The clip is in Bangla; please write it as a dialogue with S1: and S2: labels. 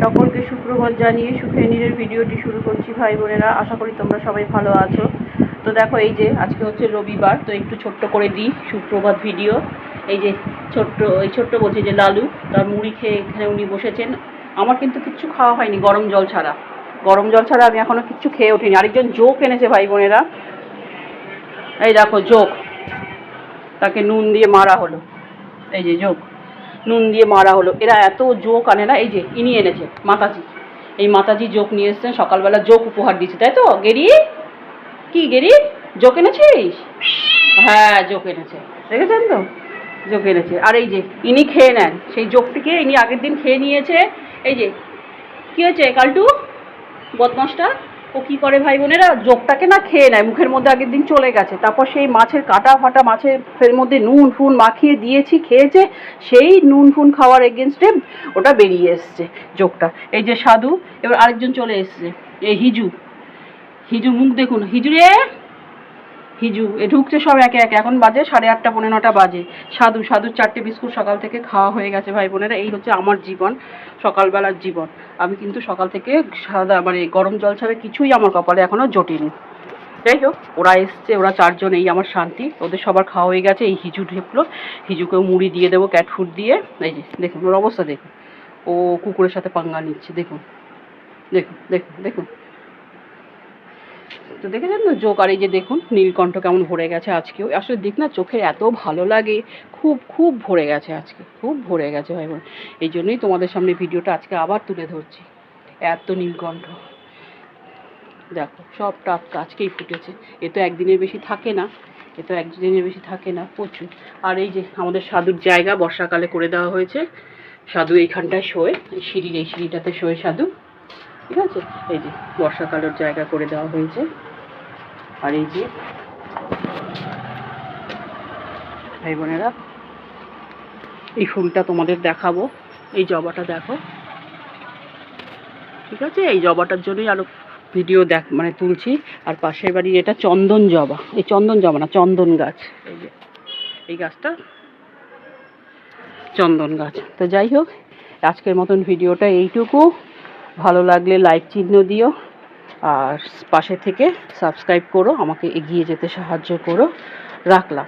S1: সকলকে সুপ্রভাত জানিয়ে সুখে নীরের ভিডিওটি শুরু করছি ভাই বোনেরা। আশা করি তোমরা সবাই ভালো আছো। তো দেখো এই যে আজকে হচ্ছে রবিবার, তো একটু ছোট্ট করে দিই সুপ্রভাত ভিডিও। এই যে ছোট্ট বলছি যে লালু তার মুড়ি খেয়ে এখানে উনি বসেছেন। আমার কিন্তু কিচ্ছু খাওয়া হয়নি গরম জল ছাড়া। আমি এখনো কিচ্ছু খেয়ে ওঠিনি। আরেকজন জোক এনেছে ভাই বোনেরা, এই দেখো জোক, তাকে নুন দিয়ে মারা হলো। এই যে জোক নুন দিয়ে মারা হলো। এরা এত জোক আনে না। এই যে ইনি এনেছে মাতাজি, এই মাতাজি জোক নিয়ে এসছেন, সকালবেলা জোক উপহার দিচ্ছে, তাই তো গেরি? কি গেরি, জোক এনেছিস? হ্যাঁ জোক এনেছে, দেখেছেন তো, জোক এনেছে। আর এই যে ইনি খেয়ে নেন সেই জোকটিকে, ইনি আগের দিন খেয়ে নিয়েছে। এই যে কী হয়েছে কালটু বদমাসটা, ও কী করে ভাই বোনেরা, জোকটাকে না খেয়ে নেয়, মুখের মধ্যে আগের দিন চলে গেছে। তারপর সেই মাছের কাটা ফাটা মাছের মধ্যে নুন ফুন মাখিয়ে দিয়েছি, খেয়েছে। সেই নুন ফুন খাওয়ার এগেনস্টে ওটা বেরিয়ে এসছে জোকটা। এই যে সাধু, এবার আরেকজন চলে এসছে, এই হিজু মুখ দেখুন, হিজু এ ঢুকছে সব একে একে। এখন বাজে 8:30 পৌনে 9টা বাজে। সাধুর 4টে বিস্কুট সকাল থেকে খাওয়া হয়ে গেছে ভাই বোনেরা। এই হচ্ছে আমার জীবন, সকালবেলার জীবন। আমি কিন্তু সকাল থেকে সাদা মানে গরম জল ছাড়া কিছুই আমার কপালে এখনও জোটেনি। যাই হোক, ওরা এসছে, ওরা 4জন, এই আমার শান্তি। ওদের সবার খাওয়া হয়ে গেছে। এই হিজু ঢুকলো, হিজুকেও মুড়ি দিয়ে দেবো ক্যাট ফুড দিয়ে। এই যে দেখুন ওর অবস্থা দেখুন, ও কুকুরের সাথে পাঙ্গা নিচ্ছে, দেখুন দেখুন দেখুন দেখুন। তো দেখেছেন তো জোক। আর এই যে দেখুন নীলকণ্ঠ কেমন ভরে গেছে আজকেও। আসলে দেখ না, চোখে এত ভালো লাগে, খুব ভরে গেছে আজকে, খুব ভরে গেছে ভাই বোন। এই জন্যই তোমাদের সামনে ভিডিওটা আজকে আবার তুলে ধরছি। এত নীলকণ্ঠ দেখো, সব টাটকা আজকেই ফুটেছে। এ তো একদিনের বেশি থাকে না, প্রচুর। আর এই যে আমাদের সাধুর জায়গা বর্ষাকালে করে দেওয়া হয়েছে। সাধু এইখানটায় শোয়, এই সিঁড়িটাতে শোয় সাধু, ঠিক আছে। এই যে বর্ষাকালের জায়গা করে দেওয়া হয়েছে। আর এই যে ভাই বোনেরা, এই ফুলটা তোমাদের দেখাবো, এই জবাটা দেখো, ঠিক আছে। এই জবাটার জন্যই আরও ভিডিও তুলছি। আর পাশের বাড়ির এটা চন্দন জবা, এই চন্দন জবা না, চন্দন গাছ। এই যে এই গাছটা চন্দন গাছ। তো যাই হোক, আজকের মতন ভিডিওটা এইটুকু। ভালো লাগলে লাইক চিহ্ন দিও, আর পাশে থেকে সাবস্ক্রাইব করো, আমাকে এগিয়ে যেতে সাহায্য করো। রাখলাম।